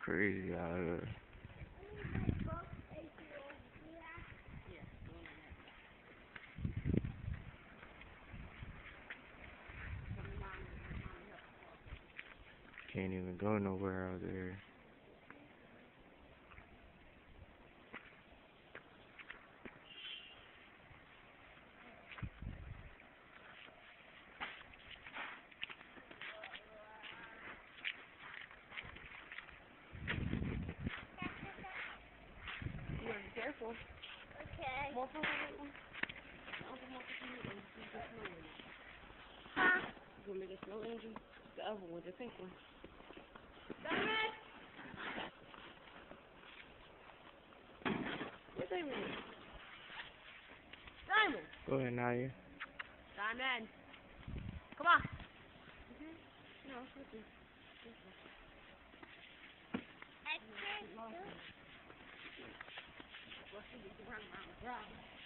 crazy out here. Can't even go nowhere out there. You gotta be careful. Okay. More for one. Huh? You gonna make a snow angel? The other one, the pink one. Diamond! Where's Diamond? Diamond! Go ahead, Naya. Diamond! Come on! No, this is. I can't do Well, she was running around the ground.